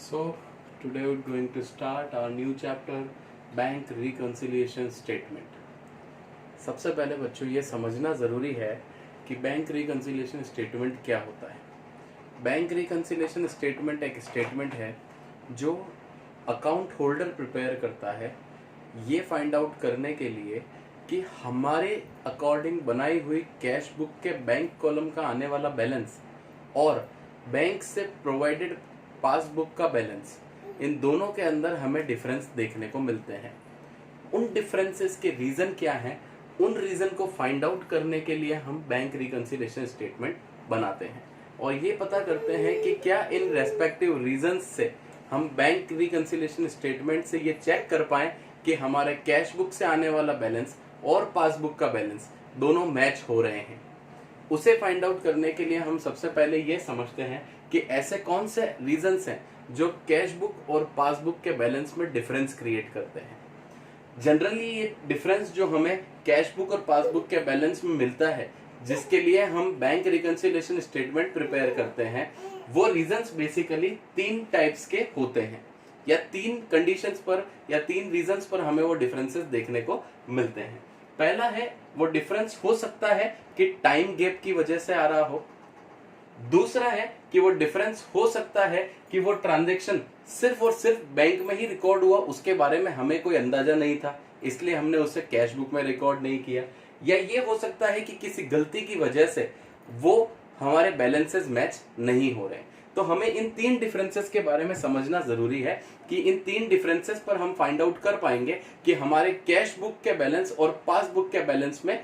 So, today we're going to start our new chapter, bank reconciliation statement. सबसे पहले बच्चों ये समझना ज़रूरी है कि बैंक रिकन्सिलिएशन स्टेटमेंट क्या होता है। बैंक रिकन्सिलिएशन स्टेटमेंट एक स्टेटमेंट है जो अकाउंट होल्डर प्रिपेयर करता है ये फाइंड आउट करने के लिए कि हमारे अकॉर्डिंग बनाई हुई कैश बुक के बैंक कॉलम का आने वाला बैलेंस और बैंक से प्रोवाइडेड पासबुक का बैलेंस, इन दोनों के अंदर हमें डिफरेंस देखने को मिलते हैं। उन डिफरेंसेस के रीज़न क्या हैं, उन रीज़न को फाइंड आउट करने के लिए हम बैंक रिकन्सिलिएशन स्टेटमेंट बनाते हैं और ये पता करते हैं कि क्या इन रेस्पेक्टिव रीजंस से हम बैंक रिकन्सिलिएशन स्टेटमेंट से ये चेक कर पाएँ कि हमारे कैश बुक से आने वाला बैलेंस और पासबुक का बैलेंस दोनों मैच हो रहे हैं। उसे फाइंड आउट करने के लिए हम सबसे पहले ये समझते हैं कि ऐसे कौन से रीजंस हैं जो कैश बुक और पासबुक के बैलेंस में डिफरेंस क्रिएट करते हैं। जनरली ये डिफरेंस जो हमें कैश बुक और पासबुक के बैलेंस में मिलता है, जिसके लिए हम बैंक रिकन्सिलिएशन स्टेटमेंट प्रिपेयर करते हैं, वो रीजंस बेसिकली तीन टाइप्स के होते हैं या तीन कंडीशंस पर या तीन रीजंस पर हमें वो डिफरेंसेस देखने को मिलते हैं। पहला है, वो डिफरेंस हो सकता है कि टाइम गैप की वजह से आ रहा हो। दूसरा है कि वो डिफरेंस हो सकता है कि वो ट्रांजैक्शन सिर्फ और सिर्फ बैंक में ही रिकॉर्ड हुआ, उसके बारे में हमें कोई अंदाजा नहीं था, इसलिए हमने उसे कैश बुक में रिकॉर्ड नहीं किया। या ये हो सकता है कि किसी गलती की वजह से वो हमारे बैलेंसेस मैच नहीं हो रहे। तो हमें इन तीन डिफरेंसेस के बारे में समझना जरूरी है कि इन तीन डिफरेंसेस पर हम फाइंड आउट कर पाएंगे कि हमारे कैश बुक के बैलेंस और पासबुक के बैलेंस में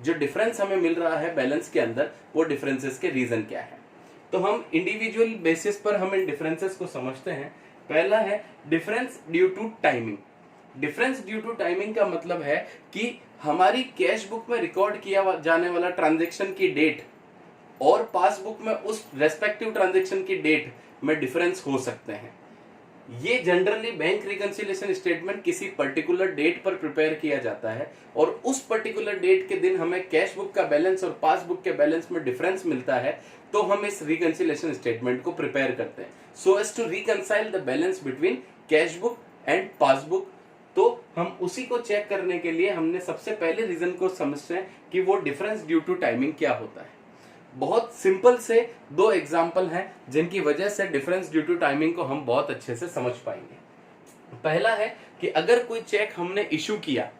जो डिफरेंस हमें मिल रहा है बैलेंस के अंदर, वो डिफरेंसेस के रीजन क्या है। तो हम इंडिविजुअल बेसिस पर हम इन डिफरेंसेस को समझते हैं। पहला है difference due to timing. Difference due to timing का मतलब है कि हमारी कैश बुक में रिकॉर्ड किया जाने वाला ट्रांजैक्शन की डेट और पासबुक में उस रेस्पेक्टिव ट्रांजैक्शन की डेट में डिफरेंस हो सकते हैं। ये जनरली बैंक रिकन्सिलिएशन स्टेटमेंट किसी पर्टिकुलर डेट पर प्रिपेयर किया जाता है और उस पर्टिकुलर डेट के दिन हमें कैश बुक का बैलेंस और पासबुक के बैलेंस में डिफरेंस मिलता है, तो हम इस रिकन्सिलिएशन स्टेटमेंट को प्रिपेयर करते हैं so as to reconcile the balance between cash book and passbook. तो हम उसी को चेक करने के लिए हमने सबसे पहले रीजन को समझते हैं कि वो डिफरेंस ड्यू टू टाइमिंग क्या होता है। बहुत सिंपल से दो एग्जाम्पल हैं जिनकी वजह से डिफरेंस ड्यू टू टाइमिंग को हम बहुत अच्छे से समझ पाएंगे। पहला है कि अगर कोई चेक हमने इशू किया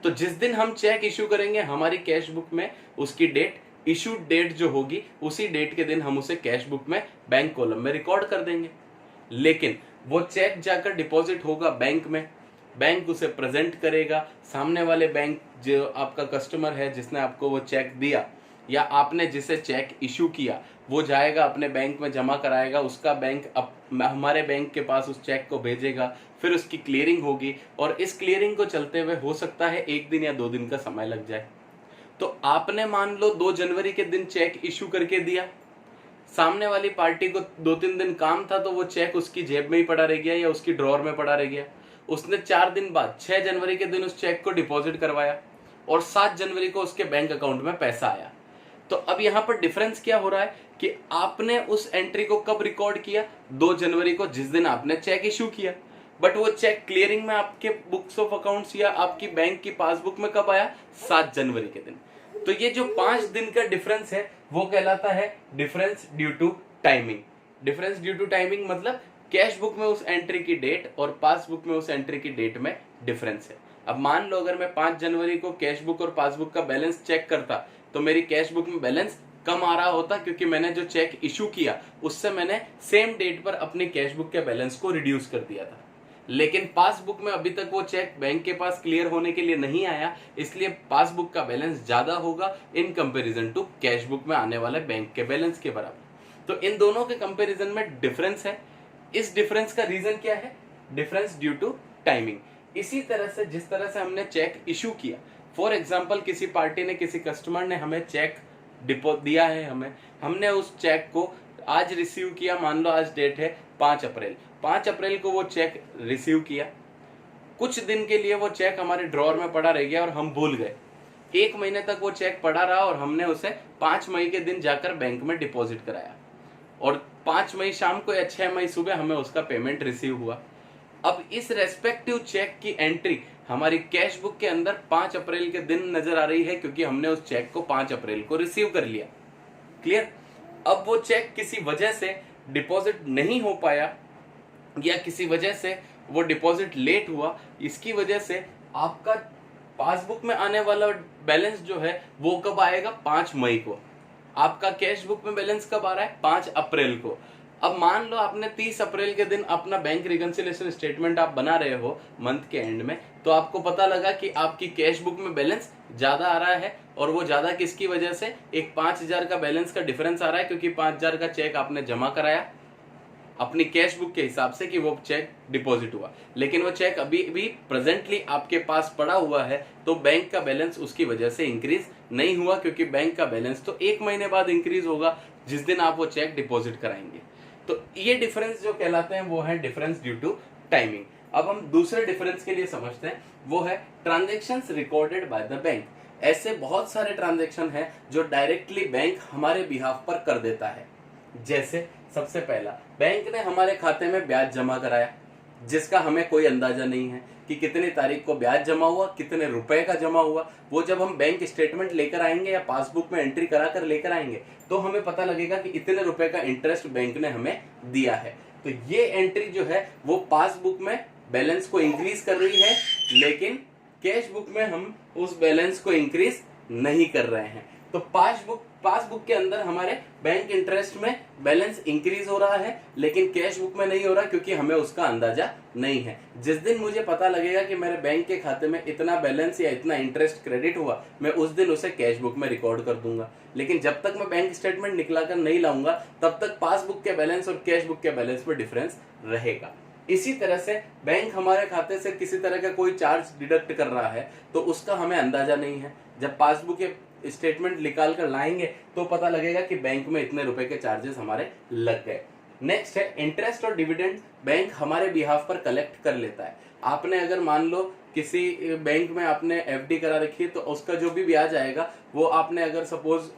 तो जिस दिन हम चेक इशू करेंगे हमारी कैश बुक में उसकी डेट, इशू डेट जो होगी उसी डेट के दिन हम उसे कैश बुक में बैंक कॉलम में रिकॉर्ड कर देंगे। लेकिन वो चेक जाकर डिपॉजिट होगा बैंक में, बैंक उसे प्रेजेंट करेगा, सामने वाले बैंक जो आपका कस्टमर है जिसने आपको वो चेक दिया या आपने जिसे चेक इशू किया वो जाएगा अपने बैंक में जमा कराएगा, उसका बैंक हमारे बैंक के पास उस चेक को भेजेगा, फिर उसकी क्लियरिंग होगी और इस क्लियरिंग को चलते हुए हो सकता है 1 दिन या 2 दिन का समय लग जाए। तो आपने मान लो 2 जनवरी के दिन चेक इशू करके दिया, सामने वाली पार्टी को 2-3 दिन काम था तो वो चेक उसकी जेब में ही पड़ा रह गया या उसकी ड्रॉर में पड़ा रह गया। उसने 4 दिन बाद 6 जनवरी के दिन उस चेक को डिपॉजिट करवाया और 7 जनवरी को उसके बैंक अकाउंट में पैसा आया। तो अब यहाँ पर डिफरेंस क्या हो रहा है कि आपने उस एंट्री को कब रिकॉर्ड किया, 2 जनवरी को जिस दिन आपने चेक इशू किया, बट वो चेक क्लियरिंग में आपके बुक्स ऑफ अकाउंट्स या आपकी बैंक की पासबुक में कब आया, 7 जनवरी के दिन। तो ये जो 5 दिन का डिफरेंस है वो कहलाता है difference due to timing. Difference due to timing मतलब कैश बुक में उस एंट्री की डेट और पासबुक में उस एंट्री की डेट में डिफरेंस है। अब मान लो अगर मैं 5 जनवरी को कैश बुक और पासबुक का बैलेंस चेक करता तो मेरी कैश बुक में बैलेंस कम आ रहा होता, क्योंकि मैंने जो चेक इशू किया उससे मैंने सेम डेट पर अपनी कैश बुक के बैलेंस को रिड्यूस कर दिया था। लेकिन पासबुक में अभी तक वो चेक बैंक के पास क्लियर होने के लिए नहीं आया, इसलिए पासबुक का बैलेंस ज्यादा होगा in comparison to cash book में आने वाले बैंक के बैलेंस के बराबर। तो इन दोनों के कंपैरिजन में डिफरेंस है। इस डिफरेंस का रीजन क्या है, डिफरेंस ड्यू टू टाइमिंग। इसी तरह से जिस तरह से हमने चेक इशू किया, फॉर एग्जाम्पल किसी पार्टी ने, किसी कस्टमर ने हमें चेक दिया है, हमने उस चेक को आज रिसीव किया, मान लो आज डेट है 5 अप्रैल, 5 अप्रैल को वो चेक रिसीव किया। कुछ दिन के लिए वो चेक हमारे ड्रॉर में पड़ा रह गया और हम भूल गए। 1 महीने तक वो चेक पड़ा रहा और हमने उसे 5 मई के दिन जाकर बैंक में डिपॉजिट कराया और 5 मई शाम को या 6 मई सुबह हमें उसका पेमेंट रिसीव हुआ। अब इस रेस्पेक्टिव चेक की एंट्री हमारी कैश बुक के अंदर 5 अप्रैल के दिन नजर आ रही है, क्योंकि हमने उस चेक को 5 अप्रैल को रिसीव कर लिया। क्लियर? अब वो चेक किसी वजह से डिपॉजिट नहीं हो पाया या किसी वजह से वो डिपॉजिट लेट हुआ, इसकी वजह से आपका पासबुक में आने वाला बैलेंस जो है वो कब आएगा? 5 मई को। आपका कैश बुक में बैलेंस कब आ रहा है? 5 अप्रैल को। अब मान लो आपने 30 अप्रैल के दिन अपना बैंक रिकंसिलिएशन स्टेटमेंट आप बना रहे हो मंथ के एंड में, तो आपको पता लगा कि आपकी कैश बुक में बैलेंस ज्यादा आ रहा है, और वो ज्यादा किसकी वजह से? एक 5,000 का बैलेंस का डिफरेंस आ रहा है, क्योंकि 5,000 का चेक आपने जमा कराया अपनी कैश बुक के हिसाब से कि वो चेक डिपॉजिट हुआ, लेकिन वो चेक अभी भी प्रेजेंटली आपके पास पड़ा हुआ है, तो बैंक का बैलेंस उसकी वजह से इंक्रीज नहीं हुआ, क्योंकि बैंक का बैलेंस तो 1 महीने बाद इंक्रीज होगा जिस दिन आप वो चेक डिपॉजिट कराएंगे। तो ये डिफरेंस जो कहलाते हैं वो है डिफरेंस ड्यू टू टाइमिंग। अब हम दूसरे डिफरेंस के लिए समझते हैं, वो है transactions recorded by the bank. ऐसे बहुत सारे ट्रांजेक्शन है जो डायरेक्टली बैंक हमारे बिहाफ पर कर देता है। जैसे सबसे पहला, बैंक ने हमारे खाते में ब्याज जमा कराया, जिसका हमें कोई अंदाजा नहीं है कि कितनी तारीख को ब्याज जमा हुआ, कितने रुपए का जमा हुआ। वो जब हम बैंक स्टेटमेंट लेकर आएंगे या पासबुक में एंट्री करा कर लेकर आएंगे, तो हमें पता लगेगा कि इतने रुपए का इंटरेस्ट बैंक ने हमें दिया है। तो ये एंट्री जो है वो पासबुक में बैलेंस को इंक्रीज कर रही है, लेकिन कैश बुक में हम उस बैलेंस को इंक्रीज नहीं कर रहे हैं। तो पासबुक के अंदर हमारे बैंक इंटरेस्ट में बैलेंस इंक्रीज हो रहा है, लेकिन कैश बुक में नहीं हो रहा, क्योंकि हमें उसका अंदाजा नहीं है। जिस दिन मुझे पता लगेगा कि मेरे बैंक के खाते में इतना बैलेंस या इतना इंटरेस्ट क्रेडिट हुआ, मैं उस दिन उसे कैश बुक में रिकॉर्ड कर दूंगा। लेकिन जब तक मैं बैंक स्टेटमेंट निकला कर नहीं लाऊंगा, तब तक पासबुक के बैलेंस और कैश बुक के बैलेंस में डिफरेंस रहेगा। इसी तरह से बैंक हमारे खाते से किसी तरह का कोई चार्ज डिडक्ट कर रहा है, तो उसका हमें अंदाजा नहीं है। जब पासबुक के स्टेटमेंट निकाल कर लाएंगे तो पता लगेगा कि बैंक में इतने रुपए के चार्जेस हमारे लग गए। नेक्स्ट है इंटरेस्ट और डिविडेंड बैंक हमारे बिहाफ पर कलेक्ट कर लेता है। आपने अगर मान लो किसी बैंक में आपने एफडी करा रखी है, तो उसका जो भी ब्याज आएगा वो आपने अगर सपोज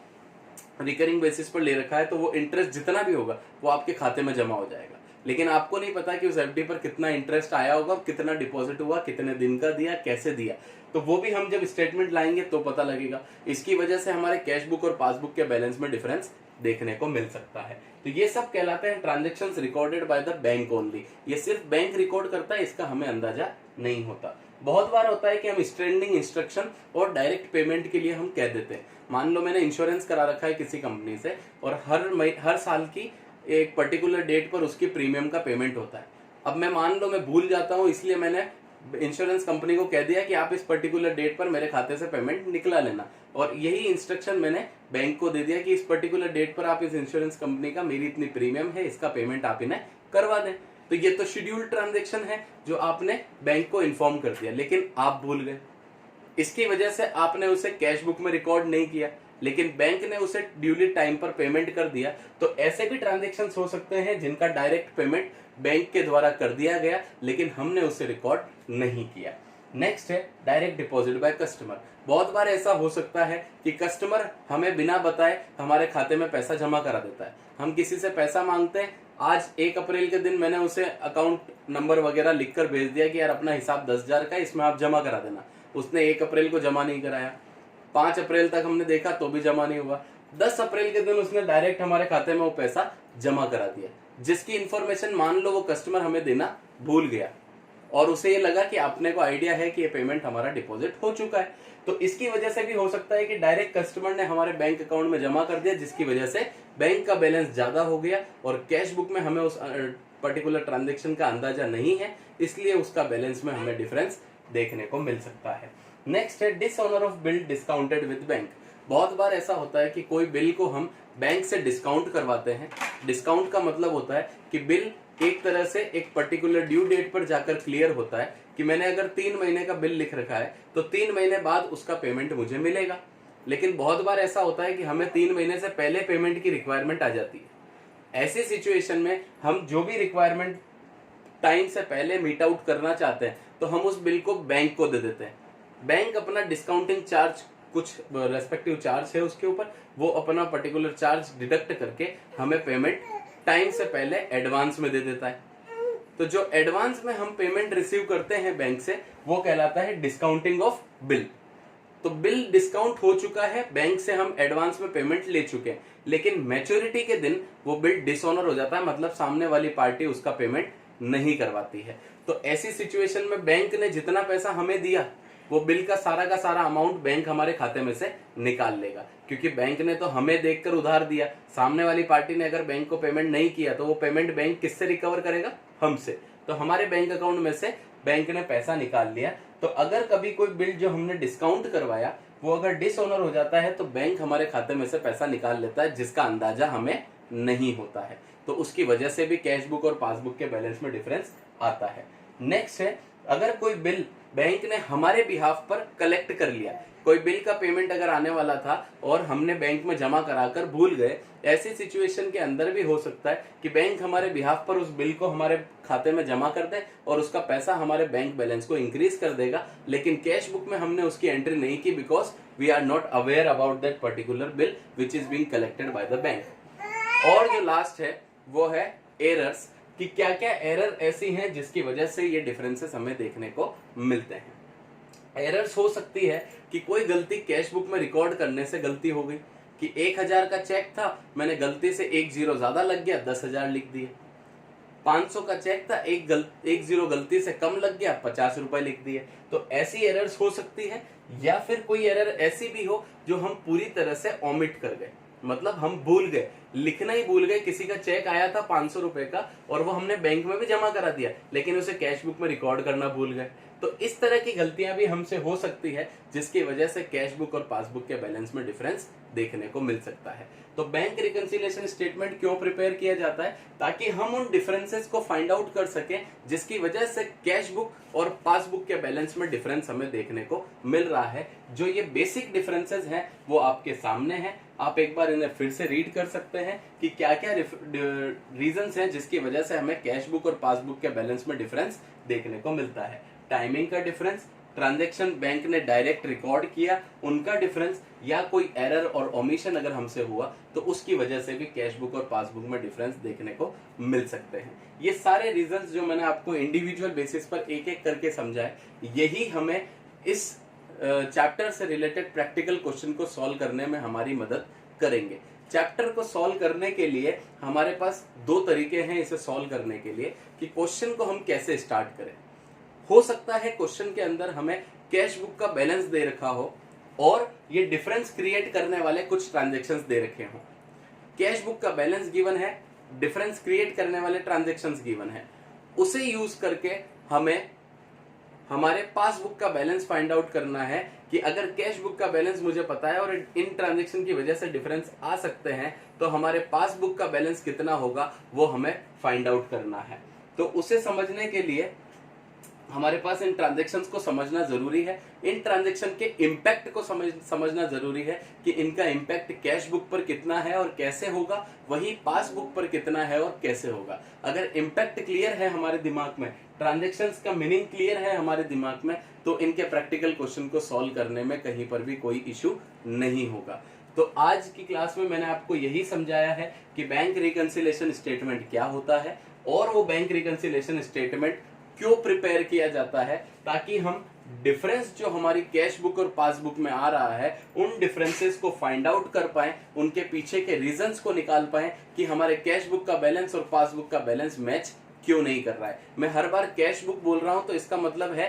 रिकरिंग बेसिस पर ले रखा है, तो वो इंटरेस्ट जितना भी होगा वो आपके खाते में जमा हो जाएगा। लेकिन आपको नहीं पता कि उस एफडी पर कितना इंटरेस्ट आया होगा, कितना डिपॉजिट हुआ, कितने दिन का दिया, कैसे दिया। तो वो भी हम जब स्टेटमेंट लाएंगे तो पता लगेगा। इसकी वजह से हमारे कैश बुक और पासबुक के बैलेंस में डिफरेंस देखने को मिल सकता है। तो ये सब कहलाते हैं transactions recorded by the bank only. ये सिर्फ बैंक रिकॉर्ड करता है, इसका हमें अंदाजा नहीं होता। बहुत बार होता है कि हम स्टैंडिंग इंस्ट्रक्शन और डायरेक्ट पेमेंट के लिए हम कह देते हैं। मान लो मैंने इंश्योरेंस करा रखा है किसी कंपनी से, और हर साल की एक पर्टिकुलर डेट पर उसकी प्रीमियम का पेमेंट होता है। अब मैं मान लो मैं भूल जाता हूँ, इसलिए मैंने इंश्योरेंस कंपनी को कह दिया कि आप इस पर्टिकुलर डेट पर मेरे खाते से पेमेंट निकला लेना, और यही इंस्ट्रक्शन मैंने बैंक को दे दिया कि इस पर्टिकुलर डेट पर आप इस इंश्योरेंस कंपनी का मेरी इतनी प्रीमियम है, इसका पेमेंट आप इन्हें करवा दें। तो ये तो शेड्यूल्ड ट्रांजैक्शन है जो आपने बैंक को इन्फॉर्म कर दिया, लेकिन आप भूल गए। इसकी वजह से आपने उसे कैश बुक में रिकॉर्ड नहीं किया, लेकिन बैंक ने उसे ड्यूली टाइम पर पेमेंट कर दिया। तो ऐसे भी ट्रांजैक्शन हो सकते हैं जिनका डायरेक्ट पेमेंट बैंक के द्वारा कर दिया गया, लेकिन हमने उसे रिकॉर्ड नहीं किया। नेक्स्ट है डायरेक्ट डिपॉजिट बाय कस्टमर। बहुत बार ऐसा हो सकता है कि कस्टमर हमें बिना बताए हमारे खाते में पैसा जमा करा देता है। हम किसी से पैसा मांगते हैं, आज 1 अप्रैल के दिन मैंने उसे अकाउंट नंबर वगैरह लिखकर भेज दिया कि यार अपना हिसाब 10,000 का, इसमें आप जमा करा देना। उसने 1 अप्रैल को जमा नहीं कराया, 5 अप्रैल तक हमने देखा तो भी जमा नहीं हुआ, 10 अप्रैल के दिन उसने डायरेक्ट हमारे खाते में वो पैसा जमा करा दिया, जिसकी इंफॉर्मेशन मान लो वो कस्टमर हमें देना भूल गया, और उसे ये लगा कि अपने को आइडिया है कि ये पेमेंट हमारा डिपॉजिट हो चुका है। तो इसकी वजह से भी हो सकता है कि डायरेक्ट कस्टमर ने हमारे बैंक अकाउंट में जमा कर दिया, जिसकी वजह से बैंक का बैलेंस ज्यादा हो गया, और कैश बुक में हमें उस पर्टिकुलर ट्रांजेक्शन का अंदाजा नहीं है, इसलिए उसका बैलेंस में हमें डिफरेंस देखने को मिल सकता है। नेक्स्ट है dishonour of bill discounted with bank. बहुत बार ऐसा होता है कि कोई बिल को हम बैंक से डिस्काउंट करवाते हैं। डिस्काउंट का मतलब होता है कि बिल एक तरह से एक पर्टिकुलर ड्यू डेट पर जाकर क्लियर होता है कि मैंने अगर 3 महीने का बिल लिख रखा है तो 3 महीने बाद उसका पेमेंट मुझे मिलेगा। लेकिन बहुत बार ऐसा होता है कि हमें 3 महीने से पहले पेमेंट की रिक्वायरमेंट आ जाती है। ऐसी सिचुएशन में हम जो भी रिक्वायरमेंट टाइम से पहले मीट आउट करना चाहते हैं, तो हम उस बिल को बैंक को दे देते हैं। बैंक अपना डिस्काउंटिंग चार्ज, कुछ रेस्पेक्टिव चार्ज है उसके ऊपर, वो अपना पर्टिकुलर चार्ज डिडक्ट करके हमें पेमेंट टाइम से पहले एडवांस में दे देता है। तो जो एडवांस में हम पेमेंट रिसीव करते हैं बैंक से वो कहलाता है डिस्काउंटिंग ऑफ बिल। तो बिल डिस्काउंट हो चुका है, बैंक से हम एडवांस में पेमेंट ले चुके हैं, लेकिन मैच्योरिटी के दिन वो बिल डिसऑनर हो जाता है, मतलब सामने वाली पार्टी उसका पेमेंट नहीं करवाती है। तो ऐसी सिचुएशन में बैंक ने जितना पैसा हमें दिया वो बिल का सारा अमाउंट बैंक हमारे खाते में से निकाल लेगा, क्योंकि बैंक ने तो हमें देखकर उधार दिया। सामने वाली पार्टी ने अगर बैंक को पेमेंट नहीं किया तो वो पेमेंट बैंक किससे रिकवर करेगा? हमसे। तो हमारे बैंक अकाउंट में से बैंक ने पैसा निकाल लिया। तो अगर कभी कोई बिल जो हमने डिस्काउंट करवाया वो अगर डिसऑनर हो जाता है तो बैंक हमारे खाते में से पैसा निकाल लेता है, जिसका अंदाजा हमें नहीं होता है। तो उसकी वजह से भी कैश बुक और पासबुक के बैलेंस में डिफरेंस आता है। नेक्स्ट है, अगर कोई बिल बैंक ने हमारे बिहाफ पर कलेक्ट कर लिया, कोई बिल का पेमेंट अगर आने वाला था और हमने बैंक में जमा कराकर भूल गए, ऐसी सिचुएशन के अंदर भी हो सकता है कि बैंक हमारे बिहाफ पर उस बिल को हमारे खाते में जमा कर दे और उसका पैसा हमारे बैंक बैलेंस को इंक्रीज कर देगा, लेकिन कैश बुक में हमने उसकी एंट्री नहीं की because we are not aware about that particular bill which is being collected by the bank. और जो लास्ट है वो है एरर्स, कि क्या क्या एरर ऐसी हैं जिसकी वजह से ये डिफरेंसेस हमें देखने को मिलते हैं। एरर्स हो सकती है कि कोई गलती कैश बुक में रिकॉर्ड करने से गलती हो गई, कि 1000 का चेक था, मैंने गलती से 1 जीरो ज्यादा लग गया, 10,000 लिख दिए। 500 का चेक था, एक जीरो गलती से कम लग गया, 50 रुपए लिख दिए। तो ऐसी एरर्स हो सकती है, या फिर कोई एरर ऐसी भी हो जो हम पूरी तरह से ओमिट कर गए, मतलब हम भूल गए, लिखना ही भूल गए। किसी का चेक आया था 500 रुपए का और वो हमने बैंक में भी जमा करा दिया, लेकिन उसे कैश बुक में रिकॉर्ड करना भूल गए। तो इस तरह की गलतियां भी हमसे हो सकती है, जिसकी वजह से कैश बुक और पासबुक के बैलेंस में डिफरेंस देखने को मिल सकता है। तो बैंक रिकंसिलिएशन स्टेटमेंट क्यों प्रिपेयर किया जाता है? ताकि हम उन डिफरेंसेस को फाइंड आउट कर सकें जिसकी वजह से कैश बुक और पासबुक के बैलेंस में डिफरेंस हमें देखने को मिल रहा है। जो ये बेसिक डिफरेंसेस हैं वो आपके सामने हैं, आप एक बार इन्हें फिर से रीड कर सकते हैं कि क्या क्या रीजंस हैं जिसकी वजह से हमें कैश बुक और पासबुक के बैलेंस में डिफरेंस देखने को मिलता है। टाइमिंग का डिफरेंस, ट्रांजैक्शन बैंक ने डायरेक्ट रिकॉर्ड किया उनका डिफरेंस, या कोई एरर और ओमिशन अगर हमसे हुआ तो उसकी वजह से भी कैश बुक और पासबुक में डिफरेंस देखने को मिल सकते हैं। ये सारे रीजंस जो मैंने आपको इंडिविजुअल बेसिस पर एक एक करके समझाए, यही हमें इस चैप्टर से रिलेटेड प्रैक्टिकल क्वेश्चन को सॉल्व करने में हमारी मदद करेंगे। चैप्टर को सॉल्व करने के लिए हमारे पास दो तरीके हैं इसे सॉल्व करने के लिए, कि क्वेश्चन को हम कैसे स्टार्ट करें। हो सकता है क्वेश्चन के अंदर हमें कैश बुक का बैलेंस दे रखा हो और ये डिफरेंस क्रिएट करने वाले कुछ ट्रांजैक्शंस दे रखे हों। कैश बुक का बैलेंस गिवन है, डिफरेंस क्रिएट करने वाले ट्रांजैक्शंस गिवन है, उसे यूज करके हमें हमारे पासबुक का बैलेंस फाइंड आउट करना है कि अगर कैश बुक का बैलेंस मुझे पता है और इन ट्रांजैक्शन की वजह से डिफरेंस आ सकते हैं तो हमारे पासबुक का बैलेंस कितना होगा वो हमें फाइंड आउट करना है। तो उसे समझने के लिए हमारे पास इन ट्रांजैक्शंस को समझना जरूरी है, इन ट्रांजैक्शन के इम्पैक्ट को समझना जरूरी है कि इनका इम्पैक्ट कैश बुक पर कितना है और कैसे होगा, वही पासबुक पर कितना है और कैसे होगा। अगर इम्पैक्ट क्लियर है हमारे दिमाग में, ट्रांजैक्शंस का मीनिंग क्लियर है हमारे दिमाग में, तो इनके प्रैक्टिकल क्वेश्चन को सॉल्व करने में कहीं पर भी कोई इशू नहीं होगा। तो आज की क्लास में मैंने आपको यही समझाया है कि बैंक रिकंसिलिएशन स्टेटमेंट क्या होता है और वो बैंक रिकंसिलिएशन स्टेटमेंट क्यों प्रिपेयर किया जाता है, ताकि हम डिफरेंस जो हमारी कैश बुक और पासबुक में आ रहा है उन डिफरेंसेस को फाइंड आउट कर पाए, उनके पीछे के रीजंस को निकाल पाए कि हमारे कैश बुक का बैलेंस और पासबुक का बैलेंस मैच क्यों नहीं कर रहा है। मैं हर बार कैश बुक बोल रहा हूं तो इसका मतलब है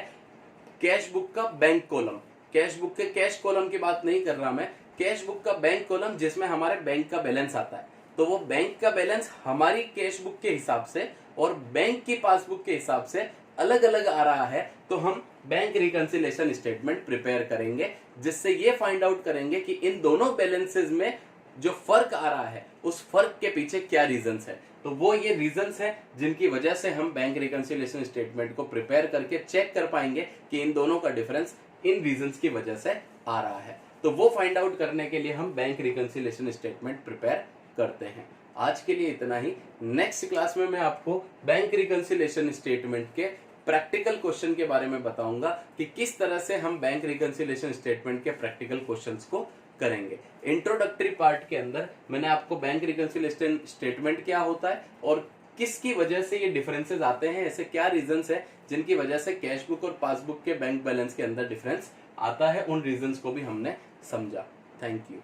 कैश बुक का बैंक कॉलम, कैश बुक के कैश कॉलम की बात नहीं कर रहा मैं, कैश बुक का बैंक कॉलम जिसमें हमारे बैंक का बैलेंस आता है। तो वो बैंक का बैलेंस हमारी कैश बुक के हिसाब से और बैंक की पासबुक के हिसाब से अलग अलग आ रहा है, तो हम बैंक रिकंसिलिएशन स्टेटमेंट प्रिपेयर करेंगे, जिससे ये फाइंड आउट करेंगे कि इन दोनों बैलेंसेस में जो फर्क आ रहा है उस फर्क के पीछे क्या रीजंस है। तो वो ये रीजंस हैं जिनकी वजह से हम बैंक रिकंसिलिएशन स्टेटमेंट को प्रिपेयर करके चेक कर पाएंगे कि इन दोनों का डिफरेंस इन रीजंस की वजह से आ रहा है। तो वो फाइंड आउट करने के लिए हम बैंक रिकंसिलिएशन स्टेटमेंट प्रिपेयर करते हैं। आज के लिए इतना ही। नेक्स्ट क्लास में मैं आपको बैंक रिकंसिलिएशन स्टेटमेंट के प्रैक्टिकल क्वेश्चन के बारे में बताऊंगा कि किस तरह से हम बैंक रिकंसिलिएशन स्टेटमेंट के प्रैक्टिकल क्वेश्चंस को करेंगे। इंट्रोडक्टरी पार्ट के अंदर मैंने आपको बैंक रिकंसिलिएशन स्टेटमेंट क्या होता है और किसकी वजह से ये डिफरेंसेस आते हैं, ऐसे क्या रीजंस है जिनकी वजह से कैश बुक और पासबुक के बैंक बैलेंस के अंदर डिफरेंस आता है, उन रीजंस को भी हमने समझा। Thank you.